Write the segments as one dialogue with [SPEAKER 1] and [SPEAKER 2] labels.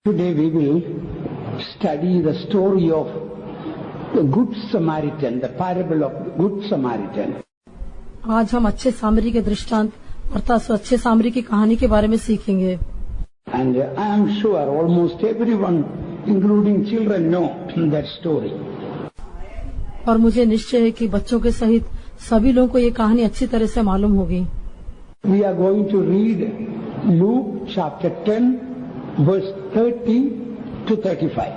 [SPEAKER 1] Today we will study the story of the Good Samaritan, the parable of the Good Samaritan.
[SPEAKER 2] आज हम अच्छे सामरी के दृष्टांत अर्थात अच्छे सामरी की कहानी के बारे में सीखेंगे।
[SPEAKER 1] And I am sure almost everyone, including children, know that story.
[SPEAKER 2] और मुझे निश्चय है कि बच्चों के सहित सभी लोगों को ये कहानी अच्छी तरह से मालूम होगी।
[SPEAKER 1] We are going to read Luke chapter 10, verse 30 to 35.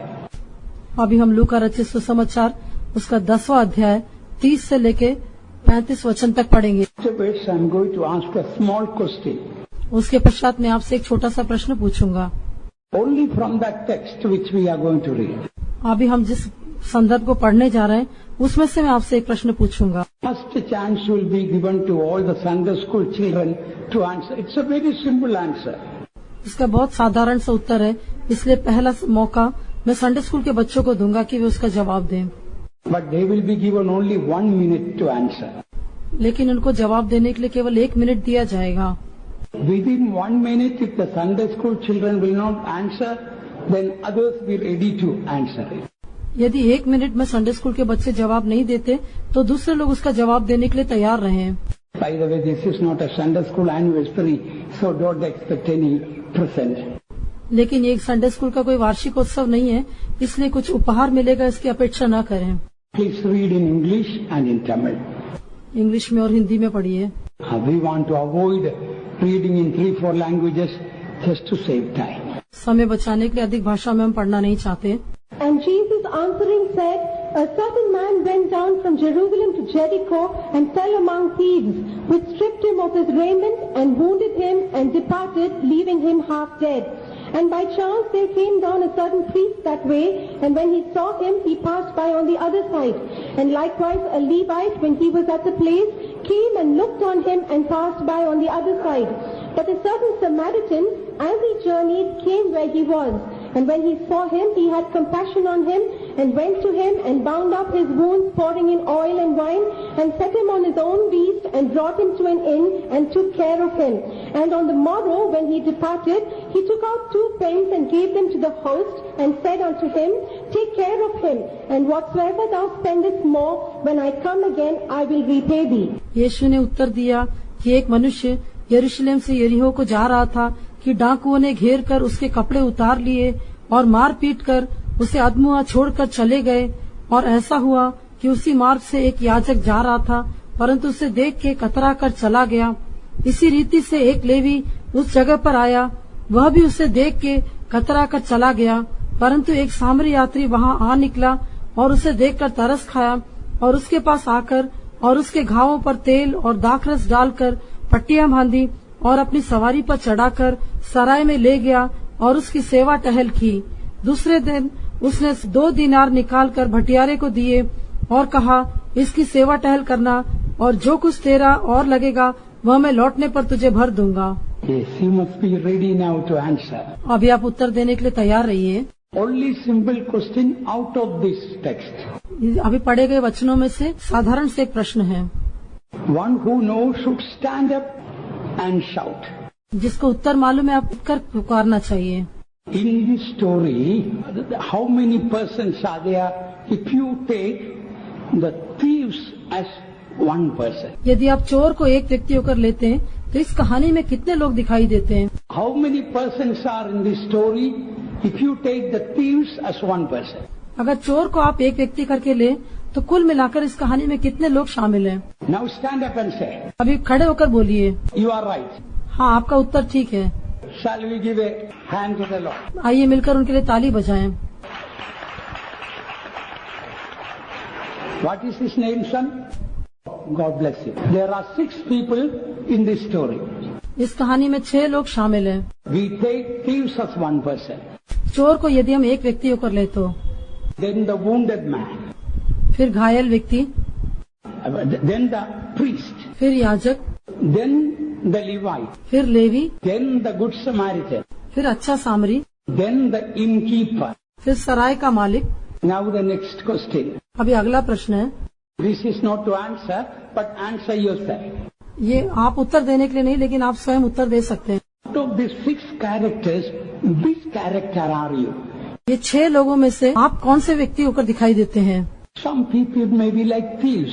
[SPEAKER 2] अभी हम लूका रचित सुसमाचार उसका 10वां अध्याय 30 से लेके 35 वचन तक पढ़ेंगे।
[SPEAKER 1] Afterwards, I am going to ask a small question.
[SPEAKER 2] उसके पश्चात मैं आपसे एक छोटा सा प्रश्न पूछूंगा।
[SPEAKER 1] Only from that text which we are going to read.
[SPEAKER 2] अभी हम जिस संदर्भ को पढ़ने जा रहे हैं उसमें से मैं आपसे एक प्रश्न पूछूंगा।
[SPEAKER 1] First chance will be given to all the Sunday school children to answer. It's a very simple answer.
[SPEAKER 2] इसका बहुत साधारण सा उत्तर है, इसलिए पहला मौका मैं संडे स्कूल के बच्चों को दूंगा कि वे उसका जवाब दें।
[SPEAKER 1] But they will be given only 1 minute to answer.
[SPEAKER 2] लेकिन उनको जवाब देने के लिए केवल 1 मिनट दिया जाएगा।
[SPEAKER 1] Within 1 minute, if the Sunday school children will not answer, then others will ready to answer it.
[SPEAKER 2] यदि 1 मिनट में संडे स्कूल के बच्चे जवाब नहीं देते तो दूसरे लोग उसका जवाब देने के लिए तैयार रहें।
[SPEAKER 1] By the way, this is not a Sunday school anniversary, so don't expect any present.
[SPEAKER 2] लेकिन ये एक संडे स्कूल का कोई वार्षिक उत्सव नहीं है, इसलिए कुछ उपहार मिलेगा इसकी अपेक्षा न करें।
[SPEAKER 1] Please read in English and in Tamil.
[SPEAKER 2] English में और हिंदी में पढ़िए।
[SPEAKER 1] We want to avoid reading in 3-4 languages just to save time.
[SPEAKER 2] समय bachane के लिए अधिक भाषा में हम पढ़ना नहीं चाहते।
[SPEAKER 3] And Jesus answering said, a certain man went down from Jerusalem to Jericho and fell among thieves, which stripped him of his raiment and wounded him and departed, leaving him half dead. And by chance there came down a certain priest that way, and when he saw him, he passed by on the other side. And likewise a Levite, when he was at the place, came and looked on him and passed by on the other side. But a certain Samaritan, as he journeyed, came where he was. And when he saw him, he had compassion on him, and went to him and bound up his wounds, pouring in oil and wine, and set him on his own beast, and brought him to an inn, and took care of him. And on the morrow, when he departed, he took out 2 pence and gave them to the host, and said unto him, take care of him, and whatsoever thou spendest more, when I come again, I will repay thee.
[SPEAKER 2] यीशु ने उत्तर दिया कि एक मनुष्य यरूशलेम से यरीहो को जा रहा था कि डाकुओं ने घेर कर उसके कपड़े उतार लिए और मार पीट कर उसे अधमुआ छोड़कर चले गए। और ऐसा हुआ कि उसी मार्ग से एक याजक जा रहा था, परंतु उसे देख के कतरा कर चला गया। इसी रीति से एक लेवी उस जगह पर आया, वह भी उसे देख के कतरा कर चला गया, परंतु एक सामरी यात्री वहां आ निकला और उसे देखकर तरस खाया और उसके पास आकर और उसके घावों पर तेल और दाखरस डालकर पट्टियां बांधी और अपनी सवारी पर चढ़ाकर सराय में ले गया और उसकी सेवा टहल की। दूसरे दिन उसने 2 दीनार निकालकर भटियारे को दिए और कहा, इसकी सेवा टहल करना और जो कुछ तेरा और लगेगा वह मैं लौटने पर तुझे भर दूंगा।
[SPEAKER 1] Yes, you must be ready now to answer.
[SPEAKER 2] अभी आप उत्तर देने के लिए तैयार रहिए।
[SPEAKER 1] Only simple question out of this text.
[SPEAKER 2] अभी पढ़े गए वचनों में से साधारण से एक प्रश्न है।
[SPEAKER 1] One who knows should stand up and shout.
[SPEAKER 2] जिसको उत्तर मालूम है आप कर पुकारना चाहिए।
[SPEAKER 1] In this story, how many persons are there if you take the thieves as one person?
[SPEAKER 2] यदि आप चोर को एक व्यक्ति होकर लेते हैं तो इस कहानी में कितने लोग दिखाई देते हैं?
[SPEAKER 1] How many persons are in this story if you take the thieves as one person?
[SPEAKER 2] अगर चोर को आप एक व्यक्ति करके ले तो कुल मिलाकर इस कहानी में कितने लोग शामिल हैं?
[SPEAKER 1] Now stand up and say,
[SPEAKER 2] अभी खड़े होकर बोलिए।
[SPEAKER 1] you are right.
[SPEAKER 2] हाँ, आपका उत्तर ठीक है।
[SPEAKER 1] Shall we give a hand to the Lord?
[SPEAKER 2] आइए मिलकर उनके लिए ताली बजाएं।
[SPEAKER 1] What is his name, son? God bless you. There are 6 people in this story.
[SPEAKER 2] इस कहानी में 6 लोग शामिल हैं।
[SPEAKER 1] We take thieves as one person.
[SPEAKER 2] चोर को यदि हम एक व्यक्ति होकर ले तो
[SPEAKER 1] Then the wounded man.
[SPEAKER 2] फिर घायल व्यक्ति,
[SPEAKER 1] Then the priest.
[SPEAKER 2] फिर याजक,
[SPEAKER 1] Then the Levite.
[SPEAKER 2] फिर levy,
[SPEAKER 1] Then the good Samaritan.
[SPEAKER 2] फिर अच्छा सामरी,
[SPEAKER 1] Then the innkeeper.
[SPEAKER 2] फिर सराय का मालिक।
[SPEAKER 1] Now the next question.
[SPEAKER 2] अभी अगला प्रश्न है,
[SPEAKER 1] This is not to answer, but answer yourself.
[SPEAKER 2] ये आप उत्तर देने के लिए नहीं लेकिन आप स्वयं उत्तर दे सकते हैं।
[SPEAKER 1] Out of these 6 characters, which character are you?
[SPEAKER 2] ये 6 लोगों में से आप कौन से व्यक्ति होकर दिखाई देते हैं?
[SPEAKER 1] Some people may be like thieves.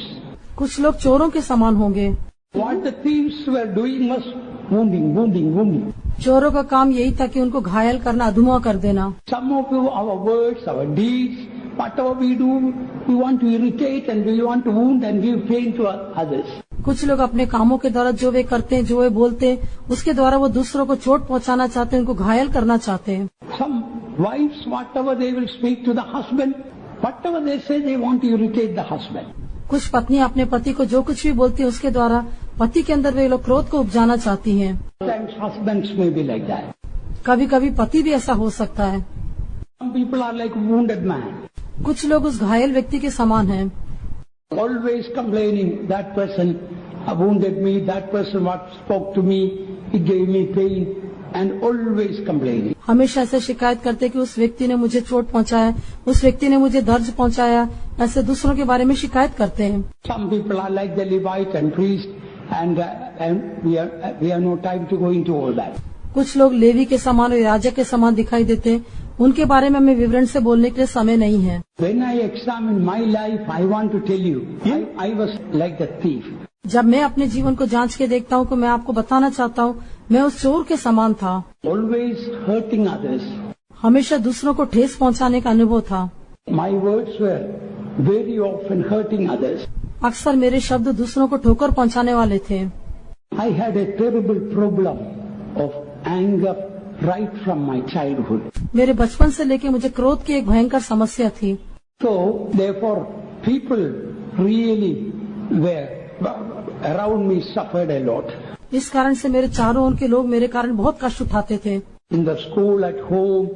[SPEAKER 2] कुछ लोग चोरों के समान होंगे।
[SPEAKER 1] What the thieves were doing was wounding.
[SPEAKER 2] चोरों का काम यही था कि उनको घायल करना, अधूरा कर देना।
[SPEAKER 1] Some of our words, our deeds, whatever we do, we want to irritate and we want to wound and give pain to others.
[SPEAKER 2] कुछ लोग अपने कामों के द्वारा जो वे करते हैं, जो वे बोलते हैं, उसके द्वारा वो दूसरों को चोट पहुंचाना चाहते हैं, उनको घायल करना चाहते हैं।
[SPEAKER 1] Some wives, whatever they will speak to the husband, whatever they say, they want to irritate the husband.
[SPEAKER 2] कुछ पत्नी अपने पति को जो कुछ भी बोलती है, उसके द्वारा पति के अंदर वे लोग क्रोध को उपजाना चाहती हैं।
[SPEAKER 1] Sometimes husbands may be like that.
[SPEAKER 2] कभी कभी पति भी ऐसा हो सकता है।
[SPEAKER 1] Some people are like wounded man,
[SPEAKER 2] कुछ लोग उस घायल व्यक्ति के समान हैं,
[SPEAKER 1] always complaining, that person wounded me, that person what spoke to me, he gave me pain, and always complaining.
[SPEAKER 2] हमेशा ऐसे शिकायत करते कि उस व्यक्ति ने मुझे चोट पहुंचाया, उस व्यक्ति ने मुझे दर्द पहुंचाया, ऐसे दूसरों के बारे में शिकायत करते हैं।
[SPEAKER 1] Some people are like the Levite and priest, and we have no time to go into all that.
[SPEAKER 2] कुछ लोग लेवी के समान और याजक के समान दिखाई देते हैं, उनके बारे में हमें विवरण से बोलने के लिए समय नहीं है।
[SPEAKER 1] When I examine my life, I want to tell you, I was like the thief.
[SPEAKER 2] जब मैं अपने जीवन को जांच के देखता हूँ तो मैं आपको बताना चाहता हूँ, मैं उस चोर के समान था।
[SPEAKER 1] Always hurting others.
[SPEAKER 2] हमेशा दूसरों को ठेस पहुँचाने का अनुभव था।
[SPEAKER 1] My words were very often hurting others.
[SPEAKER 2] अक्सर मेरे शब्द दूसरों को ठोकर पहुँचाने वाले थे।
[SPEAKER 1] I had a terrible problem of anger right from my childhood.
[SPEAKER 2] मेरे बचपन से लेके मुझे क्रोध की एक भयंकर समस्या थी।
[SPEAKER 1] So therefore, people really were around me suffered a lot.
[SPEAKER 2] इस कारण से मेरे चारों ओर के लोग मेरे कारण बहुत कष्ट उठाते थे।
[SPEAKER 1] In the school, at home,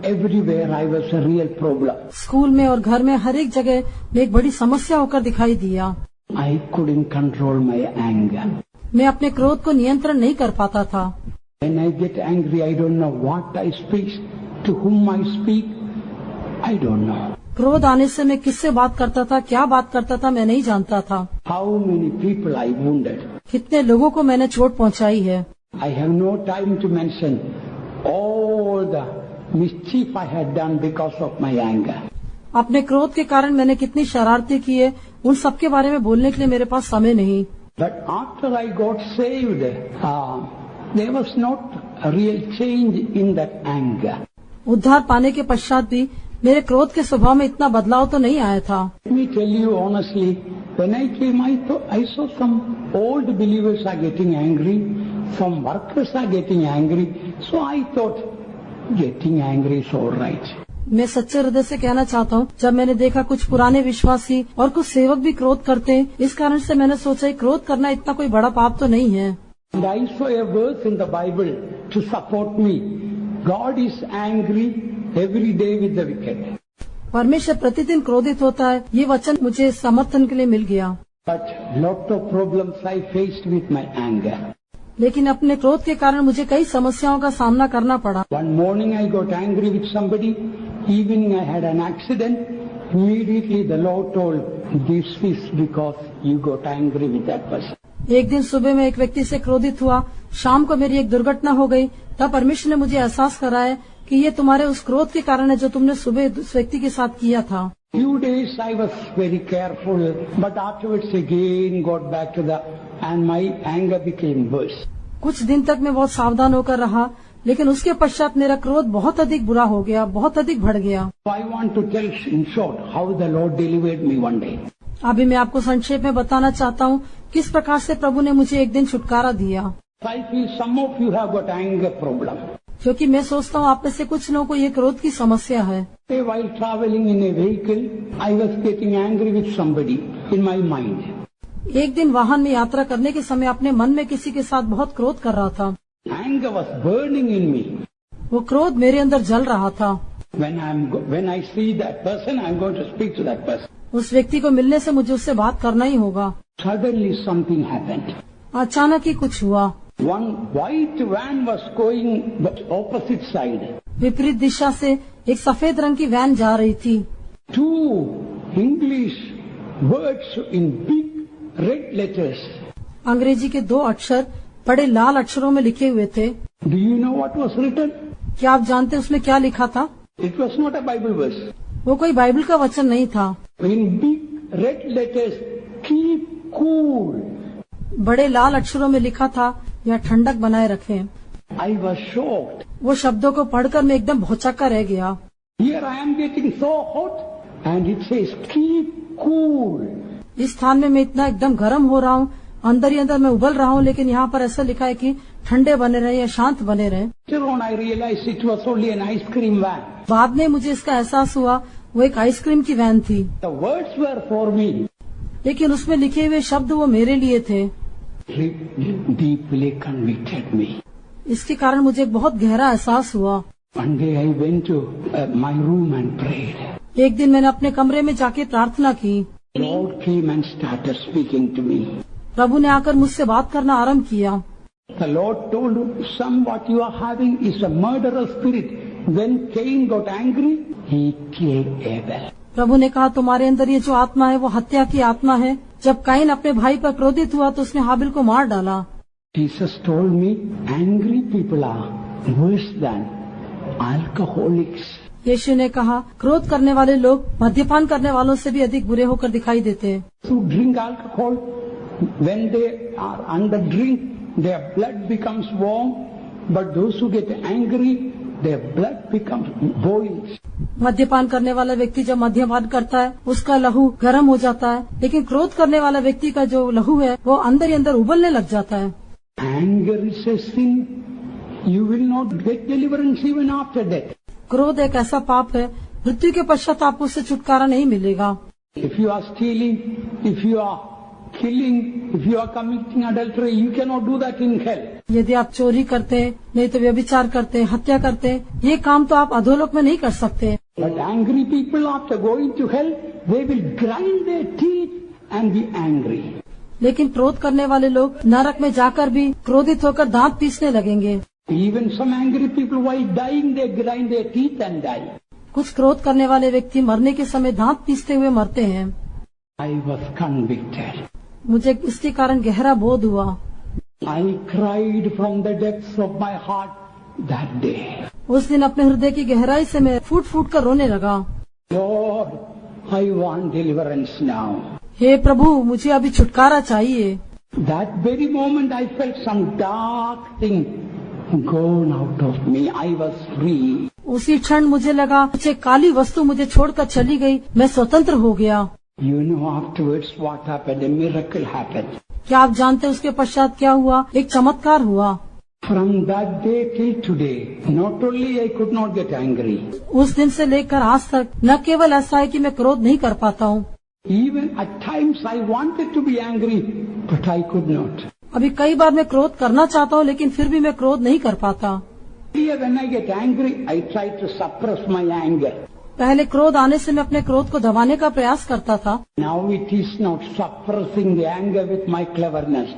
[SPEAKER 1] everywhere I was a real problem.
[SPEAKER 2] School में और घर में हर एक जगह मैं एक बड़ी समस्या होकर दिखाई दिया।
[SPEAKER 1] I couldn't control my anger.
[SPEAKER 2] मैं अपने क्रोध को नियंत्रण नहीं कर पाता था।
[SPEAKER 1] When I get angry, I don't know what I speak, to whom I speak, I don't know.
[SPEAKER 2] क्रोध आने से मैं किससे बात करता था, क्या बात करता था, मैं नहीं जानता था।
[SPEAKER 1] How many people I wounded.
[SPEAKER 2] कितने लोगों को मैंने चोट पहुंचाई है।
[SPEAKER 1] I have no time to mention all the mischief I had done because of my anger.
[SPEAKER 2] अपने क्रोध के कारण मैंने कितनी शरारतें की है, उन सब के बारे में बोलने के लिए मेरे पास समय नहीं।
[SPEAKER 1] But after I got saved, there was not a real change in that anger.
[SPEAKER 2] उद्धार पाने के पश्चात भी मेरे क्रोध के स्वभाव में इतना बदलाव तो नहीं आया था।
[SPEAKER 1] Let me tell you honestly, when I came, I saw some old believers are getting angry, some workers are getting angry, so I thought getting angry is all right.
[SPEAKER 2] मैं सच्चे हृदय से कहना चाहता हूँ, जब मैंने देखा कुछ पुराने विश्वासी और कुछ सेवक भी क्रोध करते हैं, इस कारण से मैंने सोचा क्रोध करना इतना कोई बड़ा पाप तो नहीं है।
[SPEAKER 1] And I saw a verse in the Bible to support me. God is angry every day with the wicked.
[SPEAKER 2] परमेश्वर प्रतिदिन क्रोधित होता है, ये वचन मुझे समर्थन के लिए मिल गया।
[SPEAKER 1] But lot of problems I faced with my anger.
[SPEAKER 2] लेकिन अपने क्रोध के कारण मुझे कई समस्याओं का सामना करना पड़ा।
[SPEAKER 1] One morning I got angry with somebody. Evening I had an accident. Immediately the Lord told, this is because you got angry with that person.
[SPEAKER 2] एक दिन सुबह में एक व्यक्ति से क्रोधित हुआ, शाम को मेरी एक दुर्घटना हो गई, तब परमेश्वर ने मुझे एहसास कराया कि ये तुम्हारे उस क्रोध के कारण है जो तुमने सुबह उस व्यक्ति के साथ किया था।
[SPEAKER 1] Few days I was very careful, but afterwards again got back to the, and my anger became worse.
[SPEAKER 2] कुछ दिन तक मैं बहुत सावधान होकर रहा, लेकिन उसके पश्चात मेरा क्रोध बहुत अधिक बुरा हो गया, बहुत अधिक बढ़ गया।
[SPEAKER 1] So I want to tell in short how the Lord delivered me one day.
[SPEAKER 2] अभी मैं आपको संक्षेप में बताना चाहता हूँ किस प्रकार से प्रभु ने मुझे एक दिन छुटकारा दिया।
[SPEAKER 1] I feel some of you have got anger problem.
[SPEAKER 2] क्योंकि मैं सोचता हूँ आप में से कुछ लोगों को ये क्रोध की समस्या है।
[SPEAKER 1] While traveling in a vehicle, I was getting angry with somebody in my mind.
[SPEAKER 2] एक दिन वाहन में यात्रा करने के समय अपने मन में किसी के साथ बहुत क्रोध कर रहा था।
[SPEAKER 1] Anger was burning in me.
[SPEAKER 2] वो क्रोध मेरे अंदर जल रहा था।
[SPEAKER 1] When I see that person, I'm going to speak to that person.
[SPEAKER 2] उस व्यक्ति को मिलने से मुझे उससे बात करना ही होगा।
[SPEAKER 1] Suddenly something happened.
[SPEAKER 2] अचानक ही कुछ हुआ।
[SPEAKER 1] One white van was going the opposite side.
[SPEAKER 2] विपरीत दिशा से एक सफेद रंग की वैन जा रही थी।
[SPEAKER 1] Two English words in big red letters.
[SPEAKER 2] अंग्रेजी के 2 अक्षर बड़े लाल अक्षरों में लिखे हुए थे।
[SPEAKER 1] Do you know what was written?
[SPEAKER 2] क्या आप जानते हैं उसमें क्या लिखा था?
[SPEAKER 1] It was not a Bible verse.
[SPEAKER 2] वो कोई बाइबल का वचन नहीं था।
[SPEAKER 1] In big red letters, keep cool.
[SPEAKER 2] बड़े लाल अक्षरों में लिखा था, यह ठंडक बनाए रखें।
[SPEAKER 1] I was shocked.
[SPEAKER 2] वो शब्दों को पढ़कर मैं एकदम भौचक्का रह गया।
[SPEAKER 1] Here I am getting so hot and it says keep cool.
[SPEAKER 2] इस स्थान में मैं इतना एकदम गर्म हो रहा हूँ, अंदर ही अंदर मैं उबल रहा हूँ, लेकिन यहाँ पर ऐसा लिखा है कि ठंडे बने रहे या शांत बने रहे।
[SPEAKER 1] Later on I realized it was only an ice cream van.
[SPEAKER 2] बाद में मुझे इसका एहसास हुआ वो एक आइसक्रीम की वैन थी,
[SPEAKER 1] The words were for me.
[SPEAKER 2] लेकिन उसमें लिखे हुए शब्द वो मेरे लिए थे।
[SPEAKER 1] Deeply convicted me.
[SPEAKER 2] इसके कारण मुझे एक बहुत गहरा एहसास हुआ।
[SPEAKER 1] One day I went to my room and prayed.
[SPEAKER 2] एक दिन मैंने अपने कमरे में जाके प्रार्थना की।
[SPEAKER 1] Lord came and started speaking to me.
[SPEAKER 2] प्रभु ने आकर मुझसे बात करना आरंभ किया।
[SPEAKER 1] The Lord told son, what you are having is a murderous spirit. When Cain got angry, he killed Abel.
[SPEAKER 2] प्रभु ने कहा तुम्हारे अंदर ये जो आत्मा है वो हत्या की आत्मा है। जब काइन अपने भाई पर क्रोधित हुआ तो उसने हाबिल को मार डाला।
[SPEAKER 1] Jesus told me, angry people are worse than alcoholics.
[SPEAKER 2] यीशु ने कहा क्रोध करने वाले लोग मद्यपान करने वालों से भी अधिक बुरे होकर दिखाई देते हैं।
[SPEAKER 1] Who drink alcohol, when they are under drink, their blood becomes warm, but those who get angry, their blood becomes boils.
[SPEAKER 2] मद्यपान करने वाला व्यक्ति जब मद्यपान करता है उसका लहू गर्म हो जाता है, लेकिन क्रोध करने वाला व्यक्ति का जो लहू है वो अंदर ही अंदर उबलने लग जाता है।
[SPEAKER 1] Anger is a sin. You will not get deliverance even after death.
[SPEAKER 2] क्रोध एक ऐसा पाप है, मृत्यु के पश्चात आपको उससे छुटकारा नहीं मिलेगा।
[SPEAKER 1] If you are stealing, if you are killing, if you are committing adultery, you cannot do that in hell.
[SPEAKER 2] यदि आप चोरी करते हैं, नहीं तो व्यभिचार करते हैं, हत्या करते हैं, ये काम तो आप अधोलोक में नहीं कर सकते।
[SPEAKER 1] But angry people, after going to hell, they will grind their teeth and be angry.
[SPEAKER 2] लेकिन क्रोध करने वाले लोग नरक में जाकर भी क्रोधित होकर दांत पीसने लगेंगे।
[SPEAKER 1] Even some angry people, while dying, they grind their teeth and die.
[SPEAKER 2] कुछ क्रोध करने वाले व्यक्ति मरने के समय दांत पीसते हुए मरते हैं।
[SPEAKER 1] I was convicted.
[SPEAKER 2] मुझे इसके कारण गहरा बोध हुआ।
[SPEAKER 1] I cried from the depths of my heart that day.
[SPEAKER 2] उस दिन अपने हृदय की गहराई से मैं फूट फूट कर रोने लगा।
[SPEAKER 1] Lord, I want deliverance now.
[SPEAKER 2] हे प्रभु, मुझे अभी छुटकारा चाहिए।
[SPEAKER 1] That very moment I felt some dark thing gone out of me. I was free.
[SPEAKER 2] उसी क्षण मुझे लगा कुछ एक काली वस्तु मुझे छोड़कर चली गई, मैं स्वतंत्र हो गया।
[SPEAKER 1] You know afterwards what happened? A miracle happened.
[SPEAKER 2] क्या आप जानते हैं उसके पश्चात क्या हुआ? एक चमत्कार हुआ।
[SPEAKER 1] From that day till today, not only I could not get angry,
[SPEAKER 2] उस दिन से लेकर आज तक न केवल ऐसा है कि मैं क्रोध नहीं कर पाता हूँ,
[SPEAKER 1] even at times I wanted to be angry, but I could not.
[SPEAKER 2] अभी कई बार मैं क्रोध करना चाहता हूँ लेकिन फिर भी मैं क्रोध नहीं कर पाता।
[SPEAKER 1] Here when I get angry, I try to suppress my anger.
[SPEAKER 2] पहले क्रोध आने से मैं अपने क्रोध को दबाने का प्रयास करता था।
[SPEAKER 1] Now it is not suppressing the anger with my cleverness.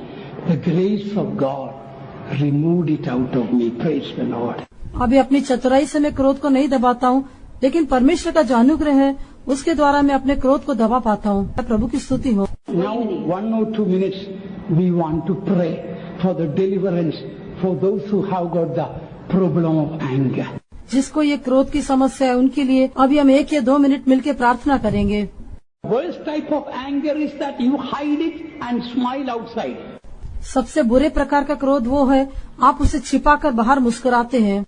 [SPEAKER 1] The grace of God removed it out of me. Praise the Lord.
[SPEAKER 2] अभी अपनी चतुराई से मैं क्रोध को नहीं दबाता हूँ, लेकिन परमेश्वर का जो अनुग्रह है उसके द्वारा मैं अपने क्रोध को दबा पाता हूँ। प्रभु की स्तुति हो।
[SPEAKER 1] Now 1 or 2 minutes we want to pray for the deliverance for those who have got the problem of anger.
[SPEAKER 2] जिसको ये क्रोध की समस्या है उनके लिए अभी हम 1 या 2 मिनट मिलकर प्रार्थना करेंगे।
[SPEAKER 1] Worst type of anger is that you hide it and smile outside.
[SPEAKER 2] सबसे बुरे प्रकार का क्रोध वो है आप उसे छिपाकर बाहर मुस्कुराते हैं।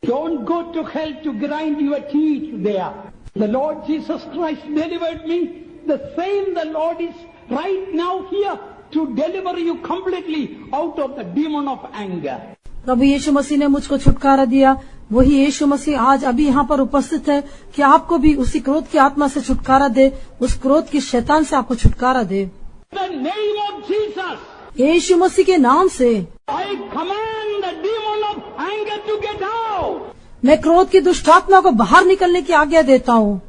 [SPEAKER 1] Don't go to hell to grind your teeth there. The Lord Jesus Christ delivered me. The same the Lord is right now here to deliver you completely out of the demon of anger.
[SPEAKER 2] प्रभु यीशु मसीह ने मुझको छुटकारा दिया, वही यीशु मसीह आज अभी यहाँ पर उपस्थित है कि आपको भी उसी क्रोध की आत्मा से छुटकारा दे, उस क्रोध की शैतान से आपको छुटकारा दे।
[SPEAKER 1] In the name of Jesus,
[SPEAKER 2] यीशु मसीह के नाम से
[SPEAKER 1] I command the demon of anger to get out.
[SPEAKER 2] मैं क्रोध की दुष्ट आत्मा को बाहर निकलने की आज्ञा देता हूँ।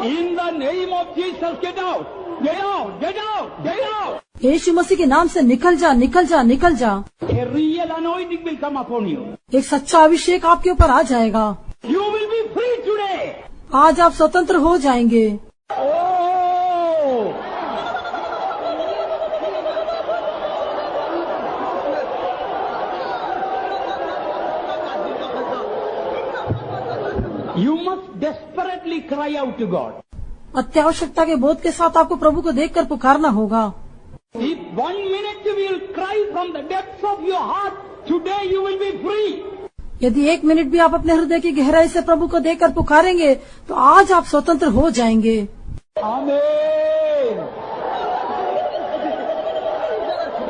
[SPEAKER 1] In the name of Jesus, get out, get out, get out, get out.
[SPEAKER 2] यीशु मसीह के नाम से निकल जा, निकल जा, निकल जा।
[SPEAKER 1] A real anointing will come upon you.
[SPEAKER 2] एक सच्चा अभिषेक आपके ऊपर आ जाएगा।
[SPEAKER 1] You will be free today.
[SPEAKER 2] आज आप स्वतंत्र हो जाएंगे।
[SPEAKER 1] Oh! You must desperately cry out to God.
[SPEAKER 2] अत्यावश्यकता के बोध के साथ आपको प्रभु को देखकर पुकारना होगा।
[SPEAKER 1] If 1 minute you will cry from the depths of your heart, today you will be free.
[SPEAKER 2] यदि 1 मिनट भी आप अपने हृदय की गहराई से प्रभु को देखकर पुकारेंगे तो आज आप स्वतंत्र हो जाएंगे।
[SPEAKER 1] Amen.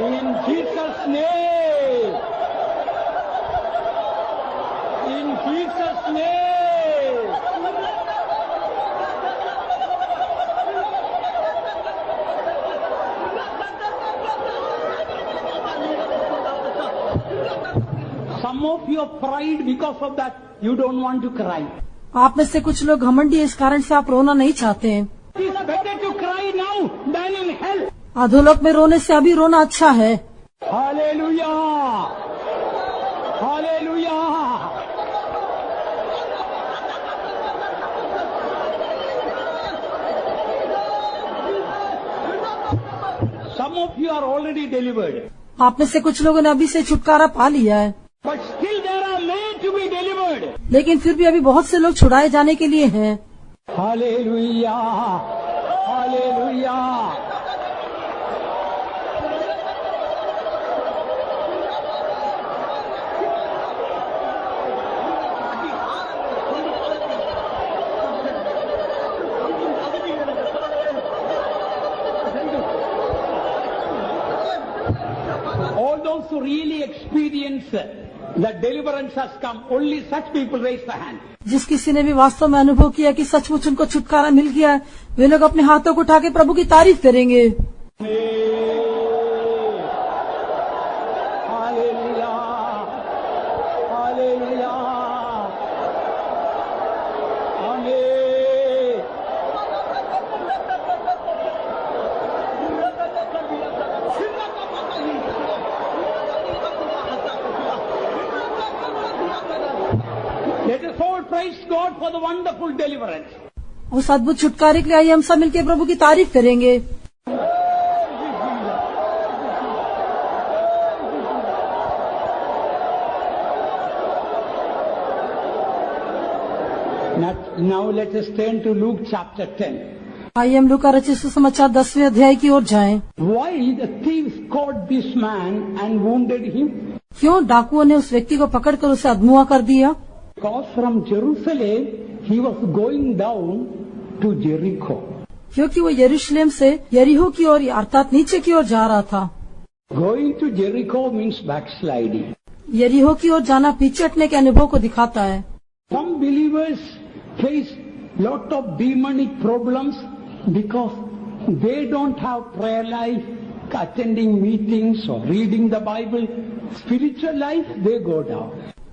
[SPEAKER 1] In Jesus' name. In Jesus' name. Some of you are pride because of that. You don't want to cry.
[SPEAKER 2] आप में से कुछ लोग घमंडी, इस कारण से आप रोना नहीं चाहते हैं।
[SPEAKER 1] It's better to cry now than in hell.
[SPEAKER 2] अधोलोक में रोने से अभी रोना अच्छा है।
[SPEAKER 1] Hallelujah! Hallelujah! Some of you are already delivered,
[SPEAKER 2] आप में से कुछ लोगों ने अभी से छुटकारा पा लिया है,
[SPEAKER 1] but still there are many to be delivered.
[SPEAKER 2] लेकिन फिर भी अभी बहुत से लोग छुड़ाए जाने के लिए हैं।
[SPEAKER 1] Hallelujah! Hallelujah! All those who really experience that deliverance has come, only such people raise the hand.
[SPEAKER 2] जिस किसी ने भी वास्तव में अनुभव किया कि सचमुच उनको छुटकारा मिल गया है, वे लोग अपने हाथों को उठा के प्रभु की तारीफ करेंगे।
[SPEAKER 1] Hallelujah! Hallelujah! Amen! Let us all praise God for the wonderful deliverance.
[SPEAKER 2] उस अद्भुत छुटकारे के लिए आइए हम सब मिलकर प्रभु की तारीफ करेंगे।
[SPEAKER 1] Now let us turn to Luke chapter 10.
[SPEAKER 2] आइए हम लूका रचित सुसमाचार 10वें अध्याय की ओर जाएं।
[SPEAKER 1] Why the thieves caught this man and wounded him?
[SPEAKER 2] क्यों डाकुओं ने उस व्यक्ति को पकड़कर उसे अधमुआ कर दिया?
[SPEAKER 1] Because from Jerusalem he was going down to Jericho.
[SPEAKER 2] क्योंकि वो यरूशलेम से यरीहो की ओर अर्थात नीचे की ओर जा रहा था।
[SPEAKER 1] Going to Jericho means backsliding.
[SPEAKER 2] यरीहो की ओर जाना पीछे हटने के अनुभव को दिखाता है।
[SPEAKER 1] Some believers face lot of demonic problems because they don't have prayer life, attending meetings or reading the Bible. Spiritual life, they go down.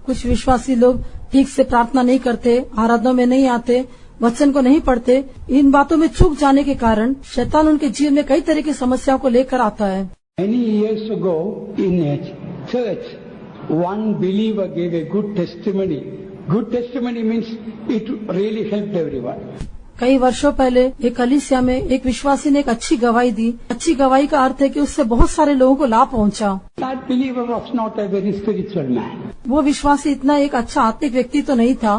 [SPEAKER 2] कुछ विश्वासी लोग ठीक से प्रार्थना नहीं करते, आराधना में नहीं आते, वचन को नहीं पढ़ते। इन बातों में चूक जाने के कारण शैतान उनके जीवन में कई तरह की समस्याओं को लेकर आता है।
[SPEAKER 1] Many years ago in a church, one believer gave a good testimony. Good testimony means it really helped everyone.
[SPEAKER 2] कई वर्षों पहले एक कलीसिया में एक विश्वासी ने एक अच्छी गवाही दी। अच्छी गवाही का अर्थ है कि उससे बहुत सारे लोगों को लाभ पहुंचा।
[SPEAKER 1] That believer was not a very spiritual man.
[SPEAKER 2] वो विश्वासी इतना एक अच्छा आत्मिक व्यक्ति तो नहीं था।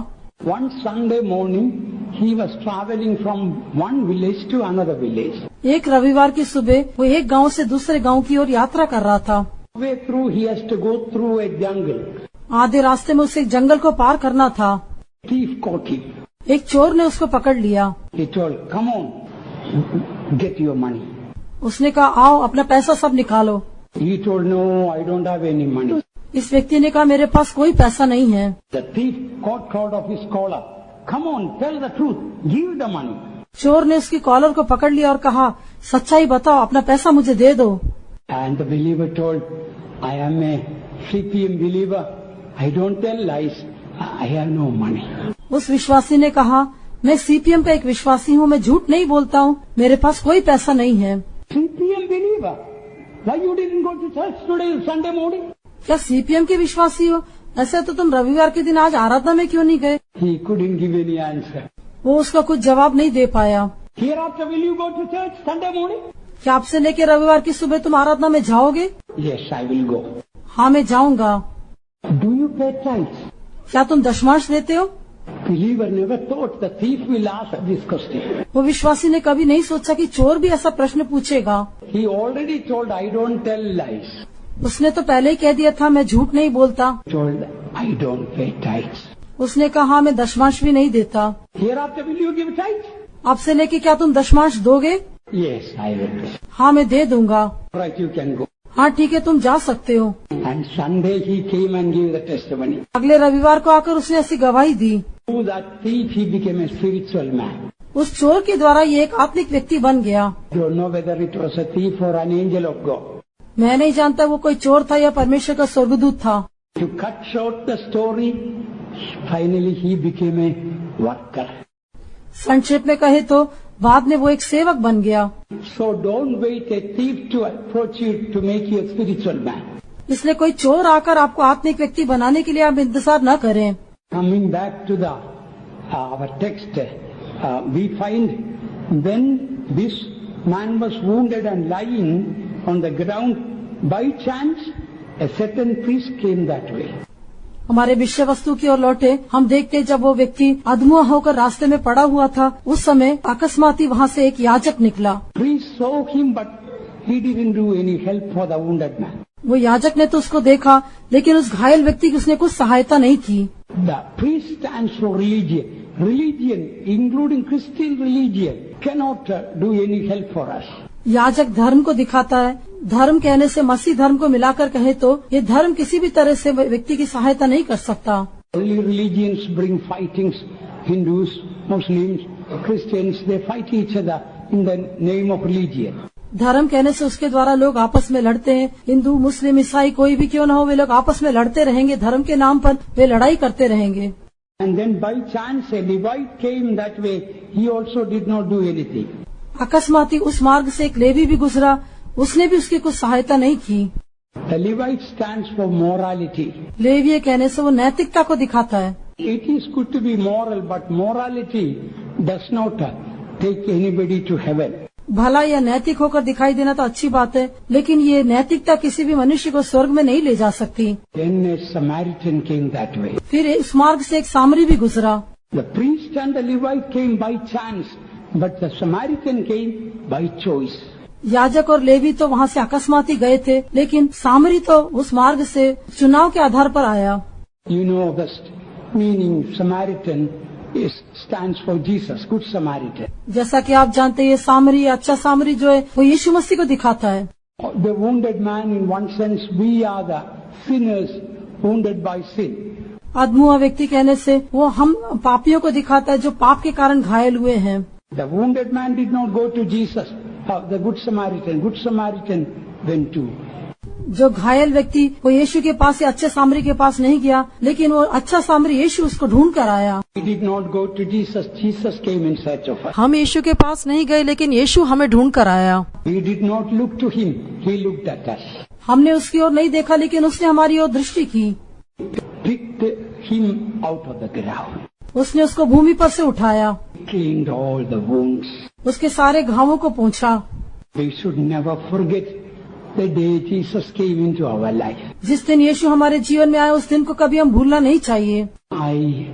[SPEAKER 1] One Sunday morning, he was traveling from one village to another village.
[SPEAKER 2] एक रविवार की सुबह वो एक गांव से दूसरे गांव की ओर यात्रा कर रहा था।
[SPEAKER 1] Way through, he has to go through a jungle.
[SPEAKER 2] आधे रास्ते में उसे एक जंगल को पार करना था।
[SPEAKER 1] Thief caught him.
[SPEAKER 2] एक चोर ने उसको पकड़ लिया।
[SPEAKER 1] He told, "Come on, get your money."
[SPEAKER 2] उसने कहा, आओ अपना पैसा सब निकालो।
[SPEAKER 1] He told, "No, I don't have any money."
[SPEAKER 2] इस व्यक्ति ने कहा, मेरे पास कोई पैसा नहीं है।
[SPEAKER 1] The thief caught hold of his collar. "Come on, tell the truth. Give the money."
[SPEAKER 2] चोर ने उसकी कॉलर को पकड़ लिया और कहा, सच्चाई बताओ, अपना पैसा मुझे दे दो।
[SPEAKER 1] And the believer told, "I am a CPM believer. I don't tell lies. I have no money."
[SPEAKER 2] उस विश्वासी ने कहा, मैं सीपीएम का एक विश्वासी हूँ, मैं झूठ नहीं बोलता हूँ, मेरे पास कोई पैसा नहीं है।
[SPEAKER 1] CPM believer? Why you didn't go to church today, Sunday morning?
[SPEAKER 2] क्या सीपीएम के विश्वासी हो? ऐसे तो तुम रविवार के दिन आज आराधना में क्यों नहीं गए?
[SPEAKER 1] He couldn't give any answer.
[SPEAKER 2] वो उसका कुछ जवाब नहीं दे पाया।
[SPEAKER 1] Hereafter, will you go to church Sunday morning?
[SPEAKER 2] क्या आपसे लेकर रविवार की सुबह तुम आराधना में जाओगे?
[SPEAKER 1] Yes, I will go.
[SPEAKER 2] हाँ, मैं जाऊंगा।
[SPEAKER 1] Do you pay tithes?
[SPEAKER 2] क्या तुम दशमांश देते हो?
[SPEAKER 1] Believer never thought the thief will ask this question.
[SPEAKER 2] वो विश्वासी ने कभी नहीं सोचा कि चोर भी ऐसा प्रश्न पूछेगा।
[SPEAKER 1] He already told, I don't tell lies.
[SPEAKER 2] उसने तो पहले ही कह दिया था, मैं झूठ नहीं बोलता।
[SPEAKER 1] Told, I don't pay tithes.
[SPEAKER 2] उसने कहा, मैं दशमांश भी नहीं देता।
[SPEAKER 1] Hereafter, will you give tithes?
[SPEAKER 2] आपसे लेके क्या तुम दशमांश दोगे?
[SPEAKER 1] Yes, I will.
[SPEAKER 2] हाँ, मैं दे दूंगा।
[SPEAKER 1] Right, you can go.
[SPEAKER 2] हाँ ठीक है, तुम जा सकते हो।
[SPEAKER 1] And Sunday he came and gave the testimony.
[SPEAKER 2] अगले रविवार को आकर उसने ऐसी गवाही दी।
[SPEAKER 1] Through that thief, he became a spiritual man.
[SPEAKER 2] उस चोर के द्वारा ये एक आत्मिक व्यक्ति बन गया।
[SPEAKER 1] Don't know whether it was a thief or an angel of God.
[SPEAKER 2] मैं नहीं जानता वो कोई चोर था या परमेश्वर का स्वर्गदूत था।
[SPEAKER 1] To cut short the story, finally he became a worker.
[SPEAKER 2] संक्षेप में कहे तो बाद में वो एक सेवक बन गया।
[SPEAKER 1] So don't wait a thief to approach you to make you a spiritual man.
[SPEAKER 2] इसलिए कोई चोर आकर आपको आत्मिक व्यक्ति बनाने के लिए आप इंतजार न करें।
[SPEAKER 1] Coming back to the our text, we find when this man was wounded and lying on the ground, by chance a certain priest came that way.
[SPEAKER 2] हमारे विषय वस्तु की ओर लौटे, हम देखते जब वो व्यक्ति अधमुआ होकर रास्ते में पड़ा हुआ था, उस समय अकस्मात ही वहाँ से एक याजक निकला।
[SPEAKER 1] Priest saw him, but he didn't do any help for the wounded man.
[SPEAKER 2] वो याजक ने तो उसको देखा, लेकिन उस घायल व्यक्ति की उसने कुछ सहायता नहीं की।
[SPEAKER 1] The priest stands for religion. Religion, including Christian religion, cannot do any help for us.
[SPEAKER 2] याजक धर्म को दिखाता है। धर्म कहने से मसीह धर्म को मिलाकर कहे तो ये धर्म किसी भी तरह से व्यक्ति की सहायता नहीं कर सकता।
[SPEAKER 1] Only religions bring fightings. Hindus, Muslims, Christians, they fight each other in the name of religion.
[SPEAKER 2] धर्म कहने से उसके द्वारा लोग आपस में लड़ते हैं। हिंदू, मुस्लिम, ईसाई कोई भी क्यों न हो, वे लोग आपस में लड़ते रहेंगे। धर्म के नाम पर वे लड़ाई करते रहेंगे।
[SPEAKER 1] And then by chance a Levite came that way. He also did not do anything.
[SPEAKER 2] अकस्मात ही उस मार्ग से एक लेवी भी गुजरा, उसने भी उसकी कुछ सहायता नहीं की।
[SPEAKER 1] The Levite stands for morality.
[SPEAKER 2] लेवीय कहने से वो नैतिकता को दिखाता है।
[SPEAKER 1] It is good to be moral, but morality does not take anybody to heaven.
[SPEAKER 2] भला या नैतिक होकर दिखाई देना तो अच्छी बात है, लेकिन ये नैतिकता किसी भी मनुष्य को स्वर्ग में नहीं ले जा सकती।
[SPEAKER 1] Then a Samaritan came that way.
[SPEAKER 2] फिर इस मार्ग से एक सामरी भी गुजरा।
[SPEAKER 1] The priest and the Levite came by chance, but the Samaritan came by choice.
[SPEAKER 2] याजक और लेवी तो वहाँ से अकस्मात ही गए थे, लेकिन सामरी तो उस मार्ग से चुनाव के आधार पर आया।
[SPEAKER 1] You know the meaning Samaritan stands for Jesus, Good Samaritan.
[SPEAKER 2] जैसा कि आप जानते हैं, ये सामरी, अच्छा सामरी जो है वो यीशु मसीह को दिखाता है।
[SPEAKER 1] The wounded man, in one sense, we are the sinners wounded by sin.
[SPEAKER 2] अधमुआ व्यक्ति कहने से वो हम पापियों को दिखाता है जो पाप के कारण घायल हुए हैं।
[SPEAKER 1] The wounded man did not go to Jesus, the Good Samaritan. Good Samaritan went to.
[SPEAKER 2] जो घायल व्यक्ति वो यीशु के पास या अच्छे सामरी के पास नहीं गया, लेकिन वो अच्छा सामरी यीशु उसको ढूंढ कर आया।
[SPEAKER 1] We did not go to Jesus. Jesus came in search of us.
[SPEAKER 2] हम यीशु के पास नहीं गए, लेकिन यीशु हमें ढूंढ कर आया।
[SPEAKER 1] We did not look to him. He looked at us.
[SPEAKER 2] हमने उसकी ओर नहीं देखा, लेकिन उसने हमारी ओर दृष्टि की।
[SPEAKER 1] Picked him out of the ground.
[SPEAKER 2] उसने उसको भूमि पर से उठाया,
[SPEAKER 1] Cleaned all the wounds.
[SPEAKER 2] उसके सारे घावों को पोंछा।
[SPEAKER 1] We should never forget the day Jesus came into our life.
[SPEAKER 2] जिस दिन यीशु हमारे जीवन में आए, उस दिन को कभी हम भूलना नहीं चाहिए।
[SPEAKER 1] I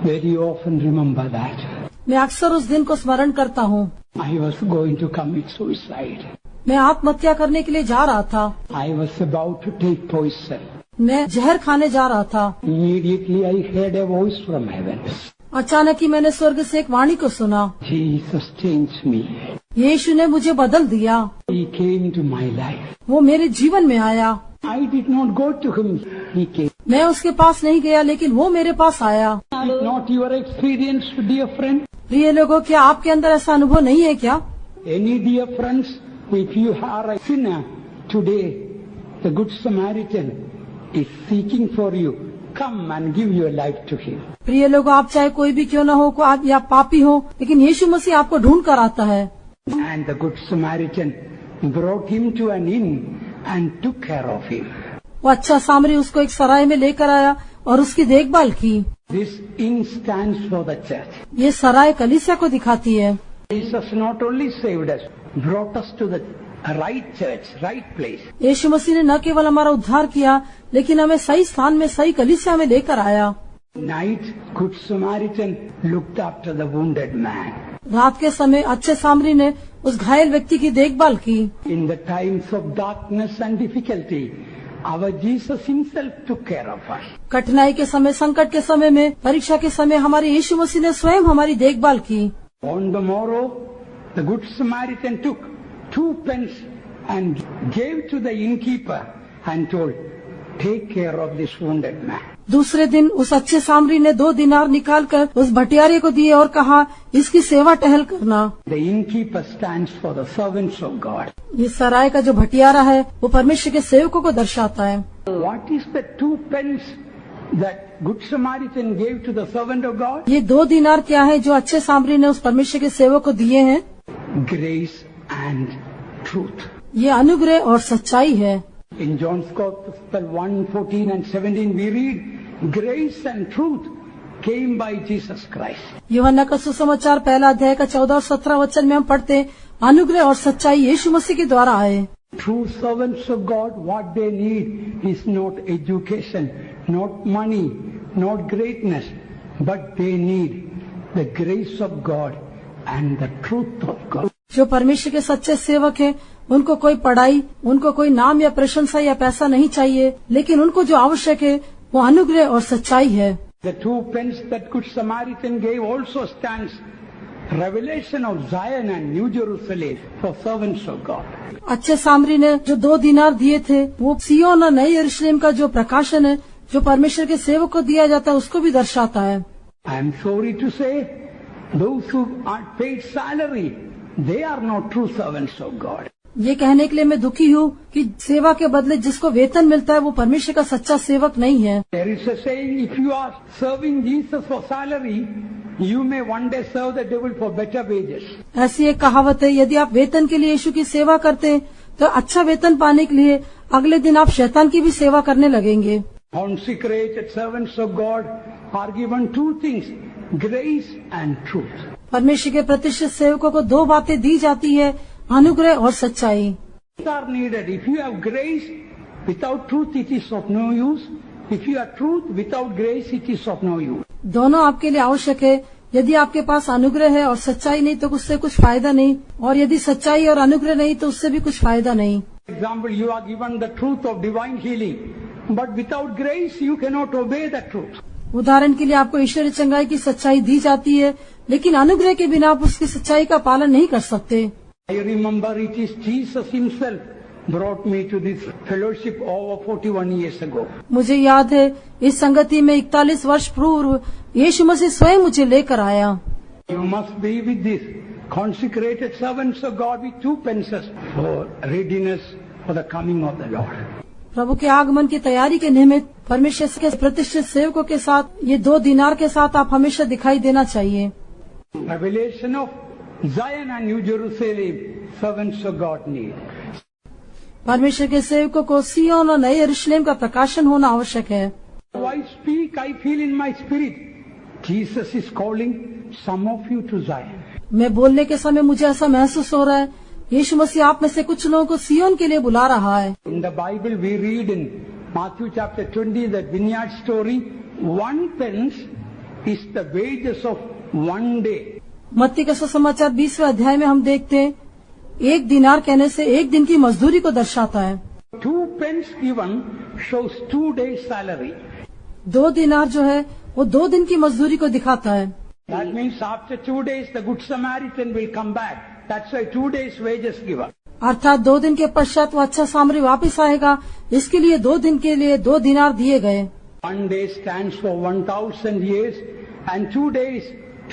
[SPEAKER 1] very often remember that.
[SPEAKER 2] मैं अक्सर उस दिन को स्मरण करता हूँ।
[SPEAKER 1] I was going to commit suicide.
[SPEAKER 2] मैं आत्महत्या करने के लिए जा रहा था।
[SPEAKER 1] I was about to take poison.
[SPEAKER 2] मैं जहर खाने जा रहा था।
[SPEAKER 1] Immediately I heard a voice from heaven.
[SPEAKER 2] अचानक ही मैंने स्वर्ग से एक वाणी को सुना।
[SPEAKER 1] Jesus changed me.
[SPEAKER 2] यीशु ने मुझे बदल दिया।
[SPEAKER 1] He came to my life.
[SPEAKER 2] वो मेरे जीवन में आया।
[SPEAKER 1] I did not go to him. He came.
[SPEAKER 2] मैं उसके पास नहीं गया, लेकिन वो मेरे पास आया।
[SPEAKER 1] Is not your experience, dear friend?
[SPEAKER 2] प्रिय लोगों, क्या आपके अंदर ऐसा अनुभव नहीं है क्या?
[SPEAKER 1] Any dear friends, if you are a sinner today, the Good Samaritan is seeking for you. Come and give your life to him.
[SPEAKER 2] प्रिय लोगों, आप चाहे कोई भी क्यों न हो, को आप या पापी हो, लेकिन यीशु मसीह आपको ढूंढ कर आता है।
[SPEAKER 1] And the Good Samaritan brought him to an inn and took care of him.
[SPEAKER 2] वो अच्छा सामरी उसको एक सराय में लेकर आया और उसकी देखभाल की।
[SPEAKER 1] This inn stands for the church.
[SPEAKER 2] ये सराय कलीसिया को दिखाती है।
[SPEAKER 1] Jesus not only saved us, brought us to the right church, right place.
[SPEAKER 2] यीशु मसीह ने न केवल हमारा उद्धार किया, लेकिन हमें सही स्थान में, सही कलीसिया में लेकर आया।
[SPEAKER 1] Night, Good Samaritan looked after the wounded man.
[SPEAKER 2] रात के समय अच्छे सामरी ने उस घायल व्यक्ति की देखभाल की।
[SPEAKER 1] In the times of darkness and difficulty, our Jesus himself took care of us.
[SPEAKER 2] कठिनाई के समय, संकट के समय में, परीक्षा के समय हमारे यीशु मसीह ने स्वयं हमारी देखभाल की।
[SPEAKER 1] On the morrow, the Good Samaritan took 2 pence and gave to the innkeeper and told, take care of this wounded man.
[SPEAKER 2] दूसरे दिन उस अच्छे सामरी ने 2 दिनार निकालकर उस भटियारे को दिए और कहा, इसकी सेवा टहल करना।
[SPEAKER 1] The innkeeper stands for the servants of God.
[SPEAKER 2] ये सराय का जो भटियारा है वो परमेश्वर के सेवकों को दर्शाता है।
[SPEAKER 1] What is the 2 pence that Good Samaritan gave to the servant of God?
[SPEAKER 2] ये 2 दिनार क्या है जो अच्छे सामरी ने उस परमेश्वर के सेवक को दिए हैं?
[SPEAKER 1] Grace and truth.
[SPEAKER 2] ये अनुग्रह और सच्चाई है।
[SPEAKER 1] In John's Gospel 1:14 and 17 we read, grace and truth came by Jesus Christ.
[SPEAKER 2] यूहन्ना का सुसमाचार 1 अध्याय का 14 और 17 वचन में हम पढ़ते, अनुग्रह और सच्चाई यीशु मसीह के द्वारा आए।
[SPEAKER 1] True servants of God, what they need is not education, not money, not greatness, but they need the grace of God and the truth of God.
[SPEAKER 2] जो परमेश्वर के सच्चे सेवक हैं, उनको कोई पढ़ाई, उनको कोई नाम या प्रशंसा या पैसा नहीं चाहिए, लेकिन उनको जो आवश्यक है वो अनुग्रह और सच्चाई है।
[SPEAKER 1] The 2 pence that Good Samaritan gave also stands revelation of Zion and New Jerusalem for servants of God.
[SPEAKER 2] अच्छे सामरी ने जो 2 दिनार दिए थे वो सिय्योन और नए यरूशलेम का जो प्रकाशन है, जो परमेश्वर के सेवक को दिया जाता है, उसको भी दर्शाता है।
[SPEAKER 1] I am sorry to say, those who are paid salary, they are not true servants of God.
[SPEAKER 2] ये कहने के लिए मैं दुखी हूँ कि सेवा के बदले जिसको वेतन मिलता है वो परमेश्वर का सच्चा सेवक नहीं है।
[SPEAKER 1] There is a saying, if you are serving Jesus for salary, you may one day serve the devil for better wages.
[SPEAKER 2] ऐसी एक कहावत है, यदि आप वेतन के लिए यीशु की सेवा करते हैं तो अच्छा वेतन पाने के लिए अगले दिन आप शैतान की भी सेवा करने लगेंगे।
[SPEAKER 1] Consecrated servants of God are given 2 things, grace and truth.
[SPEAKER 2] परमेश्वर के प्रतिष्ठित सेवकों को 2 बातें दी जाती है, अनुग्रह और सच्चाई।
[SPEAKER 1] Both are needed. If you have grace without truth, it is of no use. If you have truth without grace, it is of no use.
[SPEAKER 2] दोनों आपके लिए आवश्यक है। यदि आपके पास अनुग्रह है और सच्चाई नहीं तो उससे कुछ फायदा नहीं, और यदि सच्चाई और अनुग्रह नहीं तो उससे भी कुछ फायदा नहीं।
[SPEAKER 1] For example, you are given the truth of divine healing, but without grace, you cannot obey the truth.
[SPEAKER 2] उदाहरण के लिए आपको ईश्वरीय चंगाई की सच्चाई दी जाती है, लेकिन अनुग्रह के बिना आप उसकी सच्चाई का पालन नहीं कर सकते।
[SPEAKER 1] I remember it is Jesus himself brought me to this fellowship over 41 years ago.
[SPEAKER 2] मुझे याद है इस संगति में 41 वर्ष पूर्व यीशु मसीह स्वयं मुझे लेकर आया।
[SPEAKER 1] You must be with this consecrated servants of God with 2 pences for readiness for the coming of the Lord.
[SPEAKER 2] प्रभु के आगमन की तैयारी के निमित्त परमेश्वर के प्रतिष्ठित सेवकों के साथ ये 2 दिनार के साथ आप हमेशा दिखाई देना चाहिए।
[SPEAKER 1] Revelation of Zion and New Jerusalem, servants of God need.
[SPEAKER 2] परमेश्वर के सेवकों को सिय्योन और नए यरूशलेम का प्रकाशन होना आवश्यक है।
[SPEAKER 1] I speak, I feel in my spirit, Jesus is calling some of you to Zion.
[SPEAKER 2] मैं बोलने के समय मुझे ऐसा महसूस हो रहा है, यीशु मसीह आप में से कुछ लोगों को सिय्योन के लिए बुला रहा है।
[SPEAKER 1] In the Bible we read in Matthew chapter 20, the vineyard story, 1 pence is the wages of 1 day.
[SPEAKER 2] मत्ती का सुसमाचार 20वें अध्याय में हम देखते हैं, 1 दिनार कहने से 1 दिन की मजदूरी को दर्शाता है।
[SPEAKER 1] 2 pence given shows 2 days salary.
[SPEAKER 2] 2 दिनार जो है वो 2 दिन की मजदूरी को दिखाता है।
[SPEAKER 1] That means after 2 days the Good Samaritan will come back. That's why 2 days wages given.
[SPEAKER 2] अर्थात 2 दिन के पश्चात वो अच्छा सामरी वापस आएगा, इसके लिए 2 दिन के लिए 2 दिनार दिए गए।
[SPEAKER 1] 1 day stands for 1000 years and 2 days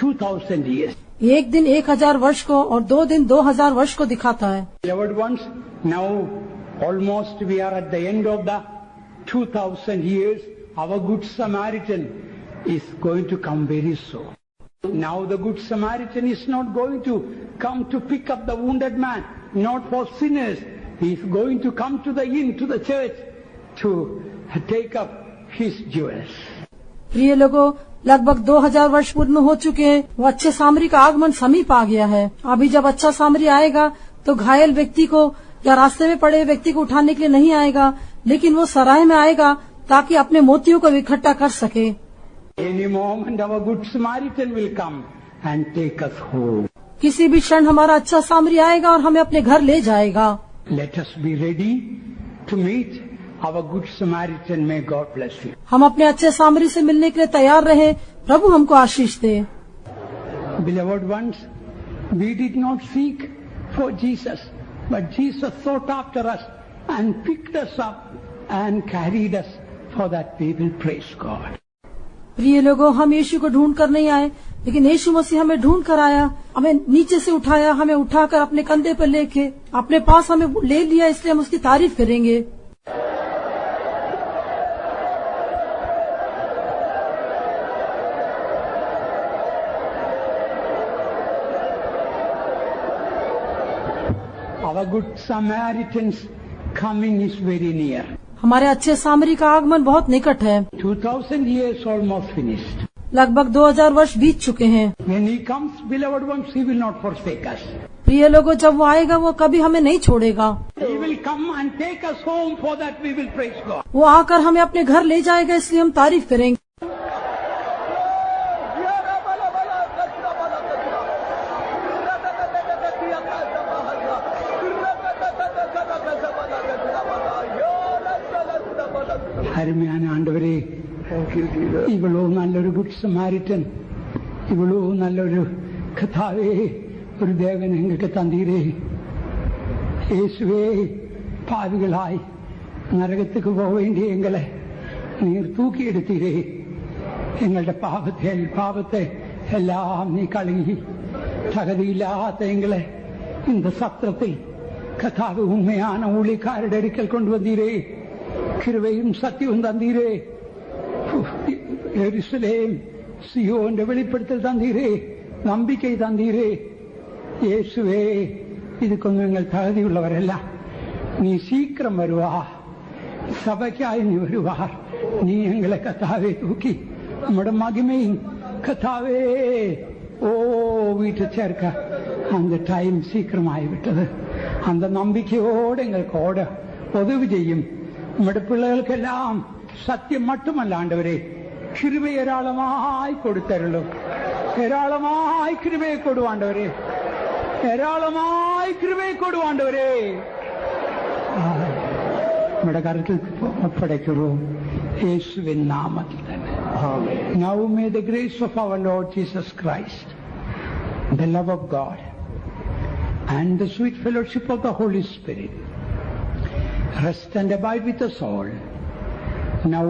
[SPEAKER 1] 2000 years.
[SPEAKER 2] 1 दिन 1000 वर्ष को और 2 दिन 2000 वर्ष को दिखाता है।
[SPEAKER 1] Beloved ones, now almost we are at the end of the 2000 years. Our Good Samaritan is going to come very soon. Now the Good Samaritan is not going to come to pick up the wounded man, not for sinners. He is going to come to the inn, to the church, to take up his jewels.
[SPEAKER 2] प्रिय लोगों, लगभग 2000 वर्ष पूर्व में हो चुके हैं। वो अच्छे सामरी का आगमन समीप आ गया है। अभी जब अच्छा सामरी आएगा तो घायल व्यक्ति को या रास्ते में पड़े व्यक्ति को उठाने के लिए नहीं आएगा, लेकिन वो सराय में आएगा ताकि अपने मोतियों को इकट्ठा कर सके।
[SPEAKER 1] Any moment our good Samaritan will come and take us home.
[SPEAKER 2] किसी भी क्षण हमारा अच्छा सामरी आएगा और हमें अपने घर ले जाएगा।
[SPEAKER 1] Let us be ready to meet our good Samaritan. May God bless you.
[SPEAKER 2] हम अपने अच्छे सामरी से मिलने के लिए तैयार रहे। प्रभु हमको आशीष दे।
[SPEAKER 1] Beloved ones, we did not seek for Jesus, but Jesus sought after us and picked us up and carried us, for that we will praise God.
[SPEAKER 2] प्रिय लोगों, हम यीशु को ढूंढ कर नहीं आए, लेकिन यीशु मसीह हमें ढूंढ कर आया, हमें नीचे से उठाया, हमें उठाकर अपने कंधे पर लेके अपने पास हमें ले लिया, इसलिए हम उसकी तारीफ करेंगे।
[SPEAKER 1] Our good Samaritan's coming is very near.
[SPEAKER 2] हमारे अच्छे सामरी का आगमन बहुत निकट है।
[SPEAKER 1] 2000 years almost finished.
[SPEAKER 2] लगभग 2000 वर्ष बीत चुके हैं।
[SPEAKER 1] When he comes, beloved ones, he will not forsake us.
[SPEAKER 2] प्रिय लोगों, जब वो आएगा वो कभी हमें नहीं छोड़ेगा।
[SPEAKER 1] He will come and take us home, for that we will praise God.
[SPEAKER 2] वो आकर हमें अपने घर ले जाएगा, इसलिए हम तारीफ करेंगे।
[SPEAKER 1] അരുമയാണ് ആണ്ടവരെ, ഇവളോ നല്ലൊരു ഗുഡ് സമാരിറ്റൻ, ഇവളോ നല്ലൊരു കഥാവേ, ഒരു ദേവൻ ഞങ്ങൾക്ക് തന്നീരേ. യേശുവേ, പാവികളായി നരകത്തേക്ക് പോവേണ്ടി എങ്ങളെ നീർ തൂക്കിയെടുത്തീരേ. എങ്ങളുടെ പാപത്തെ എല്ലാം നീ കഴുകി തകതിയില്ലാത്ത എങ്ങളെ இந்த சத்திரத்தில் கதாவு உண்மையான ஊழியக்காரരുടെ അടുക്കൽ കൊണ്ടുവന്നീരേ. கிருபையும் சத்தியവും தந்தீரே. எருசலேம் சியோന്റെ വെളിപ്പെടുത്തൽ തந்தீரே, നம்பிക്കை തந்தீரே. യേശുവേ, ഇതൊന്നും ഞങ്ങൾ തകുതിയുള്ളവരല്ല. നീ ശീഘ്രം വരുവാ, സഭയ്ക്കായി നീ വരുവാ. നീ ഞങ്ങളെ കഥാവെ തൂക്കി നമ്മുടെ മഹിമയും കഥാവേ വീട്ടിൽ ചേർക്ക. அந்த டைம் சீக்கிரമായി விட்டது. அந்த நம்பிக்கையோடு எங்களுக்கு உதவி செய்யும். നമ്മുടെ പിള്ളേർക്കെല്ലാം സത്യം മറ്റുമല്ല ആണ്ടവരെ, കൃപ ഏരാളമായി കൊടുത്തരുള്ളൂ. ഏരാളമായി കൃപയെ കൊടുവാണ്ടവരെ, ഏരാളമായി കൃപയെ കൊടുവാണ്ടവരെ നമ്മുടെ കരത്തിൽ ഒപ്പടയ്ക്കുള്ളൂ, യേശുവിൻ നാമത്തിൽ തന്നെ. Now may the grace of our Lord Jesus Christ, the love of God, and the sweet fellowship of the Holy Spirit rest and abide with us all, now